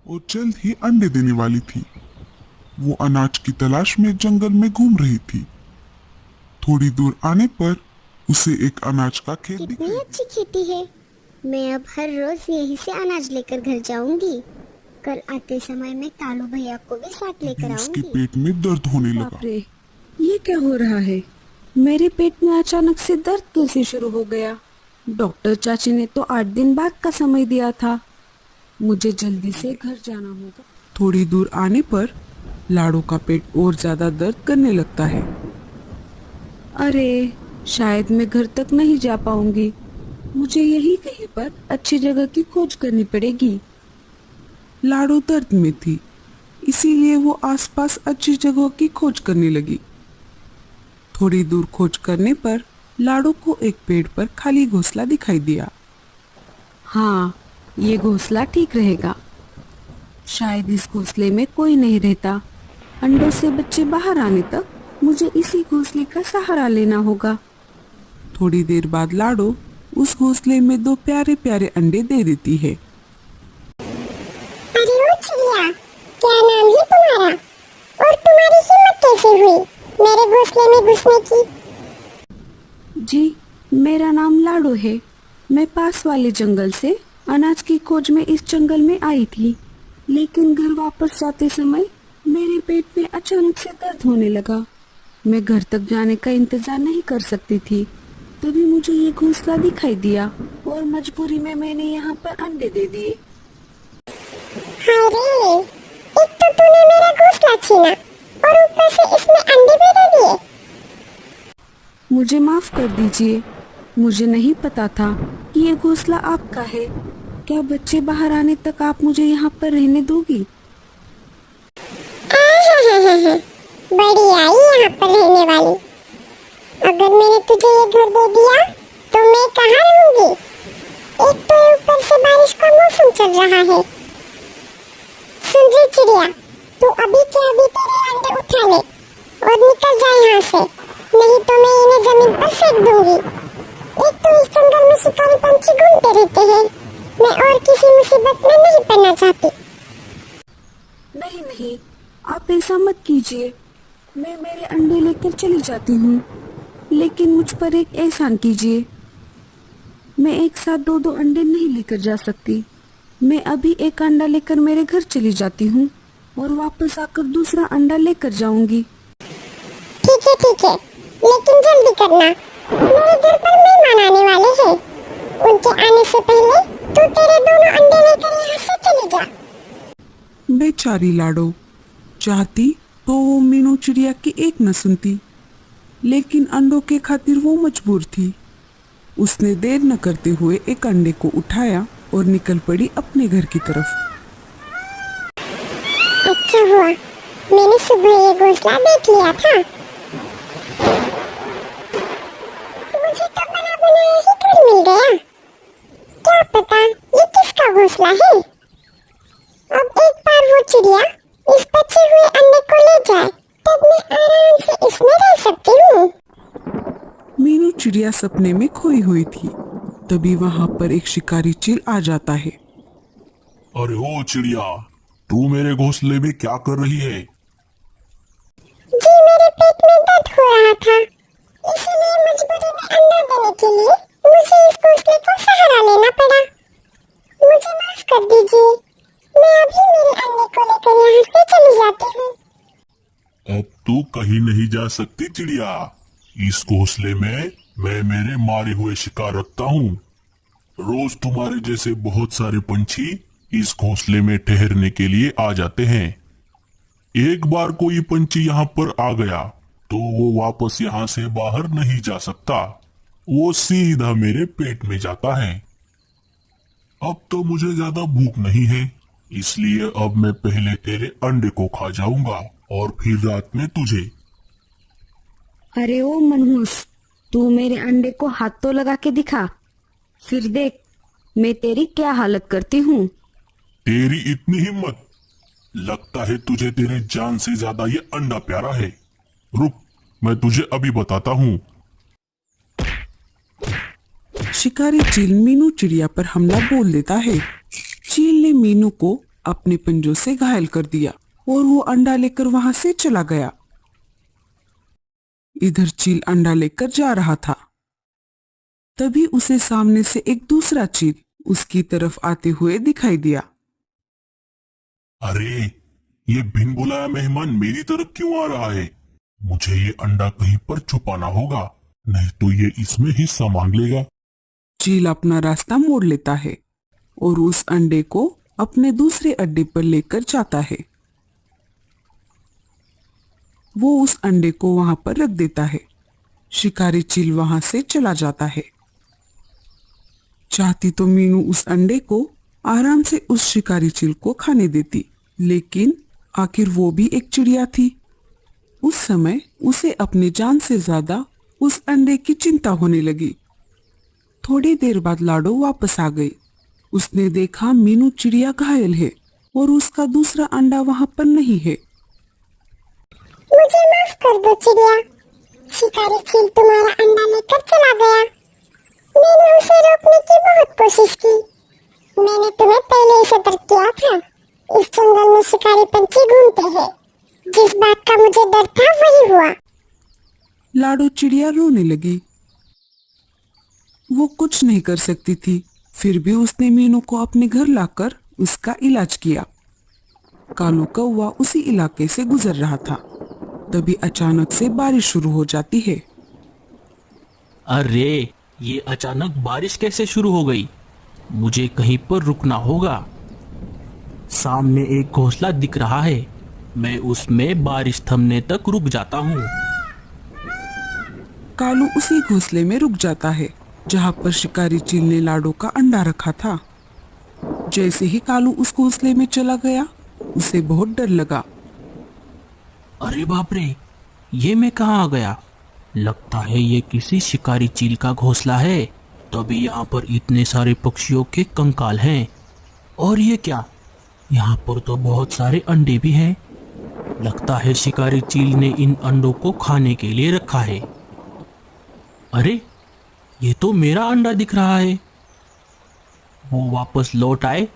और जल्द ही अंडे देने वाली थी। वो अनाज की तलाश में जंगल में घूम रही थी। थोड़ी दूर आने पर उसे एक अनाज का खेत कितनी दिखाई अच्छी खेती है। मैं अब हर रोज यहीं से अनाज लेकर घर जाऊंगी। कल आते समय मैं कालू भैया को भी साथ लेकर दिया। उसके आऊंगी। पेट में दर्द होने बाप लगा। रे, ये क्या हो रहा है? मेरे पेट में अचानक से दर्द कैसे शुरू हो गया? डॉक्टर चाची ने तो 8 दिन बाद का समय दिया था। मुझे जल्दी से घर जाना होगा। थोड़ी दूर आने पर लाड़ो का पेट और ज्यादा दर्द करने लगता है। अरे, शायद मैं घर तक नहीं जा पाऊंगी। मुझे यही कहीं पर अच्छी जगह की खोज करनी पड़ेगी। लाड़ो दर्द में थी, इसीलिए वो आसपास अच्छी जगहों की खोज करने लगी। थोड़ी दूर खोज करने पर लाड़ो को एक पेड़ पर खाली घोंसला दिखाई दिया। हाँ, ये घोंसला ठीक रहेगा। शायद इस घोंसले में कोई नहीं रहता। अंडों से बच्चे बाहर आने तक मुझे इसी घोंसले का सहारा लेना होगा। थोड़ी देर बाद लाड़ो उस घोंसले में 2 प्यारे प्यारे अंडे दे देती है। अरे ओ चिड़िया, क्या नाम है तुम्हारा और तुम्हारी हिम्मत कैसे हुई मेरे घोंसले में घुसने की? जी, मेरा नाम लाडो है। मैं पास वाले जंगल से अनाज की खोज में इस जंगल में आई थी, लेकिन घर वापस जाते समय मेरे पेट में अचानक से दर्द होने लगा। मैं घर तक जाने का इंतजार नहीं कर सकती थी। तभी मुझे ये घोंसला दिखाई दिया और मजबूरी में मैंने यहाँ पर अंडे दे दिए। हाय रे, एक तो तूने मेरा घोंसला छीना और ऊपर से इसमें अंडे भी दे दिए। मुझे माफ कर दीजिए, मुझे नहीं पता था कि ये घोंसला आपका है। क्या बच्चे बाहर आने तक आप मुझे यहाँ पर रहने दोगी? बड़ी आई यहाँ पर रहने वाली। अगर मैंने तुझे ये घर दे दिया तो मैं कहाँ रहूंगी? एक तो ऊपर से बारिश का मौसम चल रहा है। सुन रे चिड़िया, तू अभी के अभी तेरे अंडे उठा ले और निकल जा यहाँ से, नहीं तो मैं इन्हें जमीन पर फेंक दूंगी। एक तो इस जंगल में शिकारी पंछी घूमते रहते हैं। मैं और किसी मुसीबत में नहीं पड़ना चाहती। नहीं नहीं, आप ऐसा मत कीजिए। मैं मेरे अंडे लेकर चली जाती हूँ, लेकिन मुझ पर एक एहसान कीजिए। मैं एक साथ 2-2 अंडे नहीं लेकर जा सकती। मैं अभी एक अंडा लेकर मेरे घर चली जाती हूँ और वापस आकर दूसरा अंडा लेकर जाऊंगी। ठीक है, लेकिन जल्दी करना। मेरे घर पर मेहमान आने वाले हैं। उनके आने से पहले तू तेरे दोनों अंडे लेकर यहाँ से चली जा। बेचारी लाड़ो, चाहती तो वो मीनू चिड़िया की एक न सुनती, लेकिन अंडों के खातिर वो मजबूर थी। उसने देर न करते हुए एक अंडे को उठाया और निकल पड़ी अपने घर की तरफ। अच्छा हुआ मैंने सुबह ये घोंसला देख लिया था। मुझे तो बना बनाया ही घर मिल गया। क्या पता ये किसका घोंसला है। अब एक बार वो चिड़िया इस बचे हुए अंडे को ले जाए, तब मैं आराम से इसमें रह सकती हूँ। मीनू चिड़िया सपने में खोई हुई थी। तभी वहां पर एक शिकारी चील आ जाता है। अरे ओ चिड़िया, तू मेरे घोंसले में क्या कर रही है? जी मेरे पेट में दर्द हो रहा था, इसीलिए मजबूरी में अंडा देने के लिए मुझे इस घोंसले का सहारा लेना पड़ा। मुझे माफ कर दीजिए, मैं अभी मेरे अंडे को लेकर यहाँ से चली जाती हूँ। अब तू कहीं नहीं जा सकती चिड़िया। इस घोंसले में मैं मेरे मारे हुए शिकार रखता हूँ। रोज तुम्हारे जैसे बहुत सारे पंछी इस घोंसले में ठहरने के लिए आ जाते हैं। एक बार कोई पंछी यहाँ पर आ गया तो वो वापस यहाँ से बाहर नहीं जा सकता। वो सीधा मेरे पेट में जाता है। अब तो मुझे ज्यादा भूख नहीं है, इसलिए अब मैं पहले तेरे अंडे को खा जाऊंगा और फिर रात में तुझे। अरे ओ मनहूस, तू मेरे अंडे को हाथ तो लगा के दिखा, फिर देख मैं तेरी क्या हालत करती हूँ। तेरी इतनी हिम्मत! लगता है तुझे तेरे जान से ज्यादा ये अंडा प्यारा है। रुक, मैं तुझे अभी बताता हूँ। शिकारी चील मीनू चिड़िया पर हमला बोल देता है। चील ने मीनू को अपने पंजों से घायल कर दिया और वो अंडा लेकर वहां से चला गया। इधर चील अंडा लेकर जा रहा था। तभी उसे सामने से एक दूसरा चील उसकी तरफ आते हुए दिखाई दिया। अरे, ये बिन बुलाया मेहमान मेरी तरफ क्यों आ रहा है? मुझे ये अंडा कहीं पर छुपाना होगा, नहीं तो ये इसमें हिस्सा मांग लेगा। चील अपना रास्ता मोड़ लेता है और उस अंडे को अपने दूसरे अड्डे पर लेकर जाता है। वो उस अंडे को वहां पर रख देता है। शिकारी चील वहां से चला जाता है। चाहती तो मीनू उस अंडे को आराम से उस शिकारी चील को खाने देती, लेकिन आखिर वो भी एक चिड़िया थी। उस समय उसे अपनी जान से ज्यादा उस अंडे की चिंता होने लगी। थोड़ी देर बाद लाडो वापस आ गई। उसने देखा मीनू चिड़िया घायल है और उसका दूसरा अंडा वहां पर नहीं है। मुझे माफ कर दो चिड़िया, शिकारी चील तुम्हारा अंडा लेकर चला गया। मैंने उसे रोकने की बहुत कोशिश की। मैंने तुम्हें पहले ही सतर्क किया था। इस जंगल में शिकारी पंछी घूमते हैं। जिस बात का मुझे डर था वही हुआ। लाडो चिड़िया रोने लगी। वो कुछ नहीं कर सकती थी, फिर भी उसने मीनू को अपने घर लाकर उसका इलाज किया। कालू कौवा उसी इलाके से गुजर रहा था। तभी अचानक से बारिश शुरू हो जाती है। अरे, ये अचानक बारिश कैसे शुरू हो गई? मुझे कहीं पर रुकना होगा। सामने एक घोंसला दिख रहा है, मैं उसमें बारिश थमने तक रुक जाता हूँ। कालू उसी घोंसले में रुक जाता है जहाँ पर शिकारी चील ने लाडो का अंडा रखा था। जैसे ही कालू उस घोंसले में चला गया, उसे बहुत डर लगा। अरे बाप रे, ये मैं कहाँ आ गया? लगता है ये किसी शिकारी चील का घोंसला है, तभी यहाँ पर इतने सारे पक्षियों के कंकाल हैं। और ये क्या, यहाँ पर तो बहुत सारे अंडे भी हैं। लगता है शिकारी चील ने इन अंडों को खाने के लिए रखा है। अरे, ये तो मेरा अंडा दिख रहा है। वो वापस लौट आए,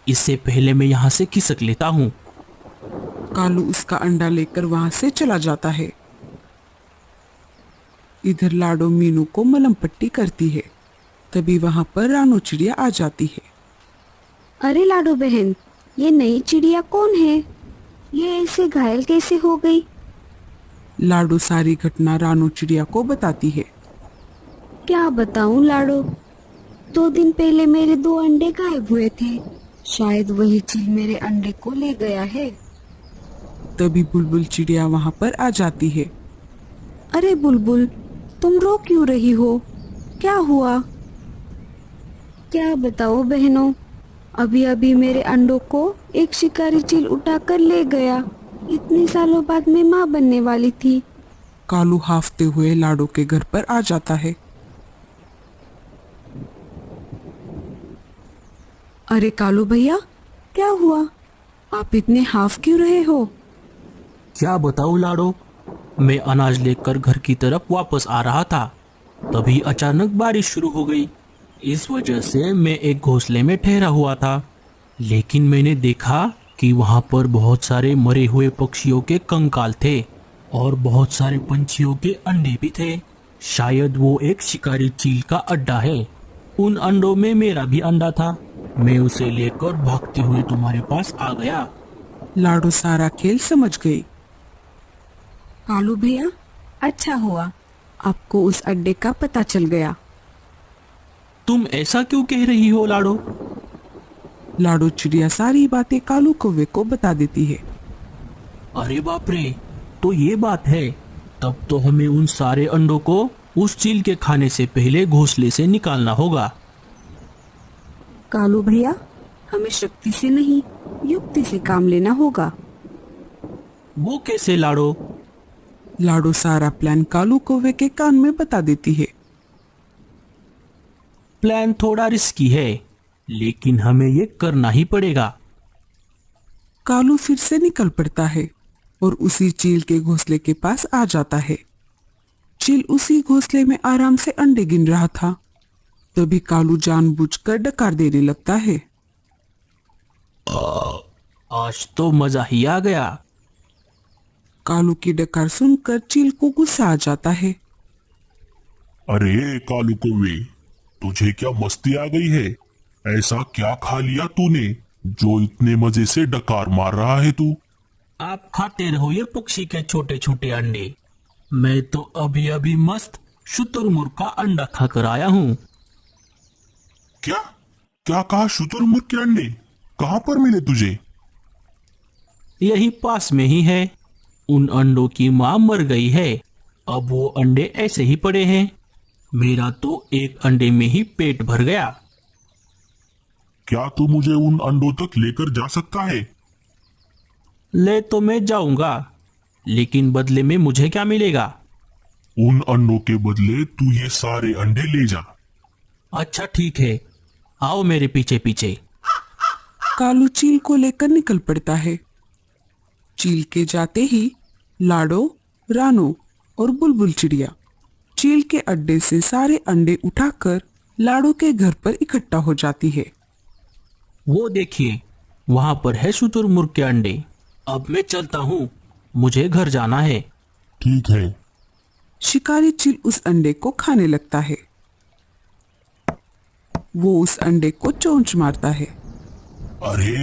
इससे पहले मैं यहाँ से खिसक लेता हूँ। कालू उसका अंडा लेकर वहां से चला जाता है। इधर लाडो मीनू को मलम पट्टी करती है। तभी वहां पर रानो चिड़िया आ जाती है। अरे लाडो बहन, ये नई चिड़िया कौन है? ये ऐसे घायल कैसे हो गई? लाडो सारी घटना रानो चिड़िया को बताती है। क्या बताऊं लाडो, 2 दिन पहले मेरे 2 अंडे गायब हुए थे। शायद वही चील मेरे अंडे को ले गया है। तभी बुलबुल चिड़िया वहां पर आ जाती है। अरे बुलबुल, तुम रो क्यों रही हो? क्या हुआ? क्या बताओ बहनों, अभी अभी मेरे अंडों को एक शिकारी चील उठाकर ले गया। इतने सालों बाद मैं माँ बनने वाली थी। कालू हाफते हुए लाडो के घर पर आ जाता है। अरे कालू भैया, क्या हुआ? आप इतने हाफ क्यों रहे हो? क्या बताऊं लाडो, मैं अनाज लेकर घर की तरफ वापस आ रहा था, तभी अचानक बारिश शुरू हो गई। इस वजह से मैं एक घोंसले में ठहरा हुआ था, लेकिन मैंने देखा कि वहां पर बहुत सारे मरे हुए पक्षियों के कंकाल थे और बहुत सारे पंछियों के अंडे भी थे। शायद वो एक शिकारी चील का अड्डा है। उन अंडों में मेरा भी अंडा था। मैं उसे लेकर भागते हुए तुम्हारे पास आ गया। लाडो सारा खेल समझ गई। कालू भैया, अच्छा हुआ आपको उस अड्डे का पता चल गया। तुम ऐसा क्यों कह रही हो लाडो? लाडो चिड़िया सारी बातें कालू कौवे को बता देती है। अरे बाप रे, तो ये बात है। तब तो हमें उन सारे अंडों को उस चील के खाने से पहले घोंसले से निकालना होगा। कालू भैया, हमें शक्ति से नहीं, युक्ति से काम लेना होगा। वो कैसे लाडो? लाडो सारा प्लान कालू कौवे के कान में बता देती है। प्लान थोड़ा रिस्की है, लेकिन हमें ये करना ही पड़ेगा। कालू फिर से निकल पड़ता है और उसी चील के घोंसले के पास आ जाता है। चील उसी घोंसले में आराम से अंडे गिन रहा था। तभी कालू जानबूझकर डकार देने लगता है। आज तो मजा ही आ गया। कालू की डकार सुनकर चील को गुस्सा आ जाता है। अरे कालू कौवे, तुझे क्या मस्ती आ गई है? ऐसा क्या खा लिया तूने जो इतने मजे से डकार मार रहा है तू? आप खाते रहो ये पक्षी के छोटे छोटे अंडे। मैं तो अभी अभी मस्त शुतुरमुर्ग का अंडा खाकर आया हूँ। क्या क्या कहा? शुतुरमुर्ग के अंडे कहाँ पर मिले तुझे? यही पास में ही है। उन अंडों की माँ मर गई है, अब वो अंडे ऐसे ही पड़े हैं। मेरा तो एक अंडे में ही पेट भर गया। क्या तू मुझे उन अंडों तक लेकर जा सकता है? ले तो मैं जाऊंगा, लेकिन बदले में मुझे क्या मिलेगा? उन अंडों के बदले तू ये सारे अंडे ले जा। अच्छा ठीक है, आओ मेरे पीछे पीछे। कालू चील को लेकर निकल पड़ता है। चील के जाते ही लाडो, रानो और बुलबुल चिड़िया चील के अड्डे से सारे अंडे उठाकर लाडो के घर पर इकट्ठा हो जाती है। वो देखिए, वहां पर है शुतुरमुर्ग के अंडे। अब मैं चलता हूँ, मुझे घर जाना है। ठीक है। शिकारी चील उस अंडे को खाने लगता है। वो उस अंडे को चोंच मारता है। अरे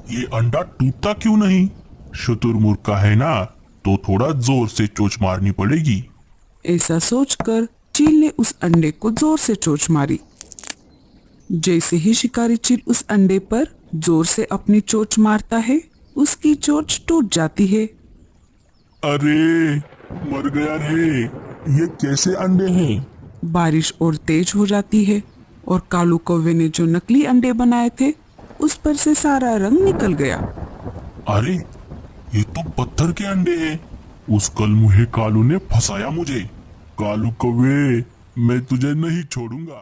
ये अंडा टूटता क्यों नहीं? शुतुरमुर्ग का है ना, तो थोड़ा जोर से चोंच मारनी पड़ेगी। ऐसा सोचकर चील ने उस अंडे को जोर से चोंच मारी। जैसे ही शिकारी चील उस अंडे पर जोर से अपनी चोंच मारता है, उसकी चोंच टूट जाती है। अरे मर गया रे, ये कैसे अंडे हैं? बारिश और तेज हो जाती है और कालू कौवे ने जो नकली अंडे बनाए थे उस पर से सारा रंग निकल गया। अरे ये तो पत्थर के अंडे हैं। उस कलमुहे कालू ने फंसाया मुझे। कालू कौवे, मैं तुझे नहीं छोड़ूंगा।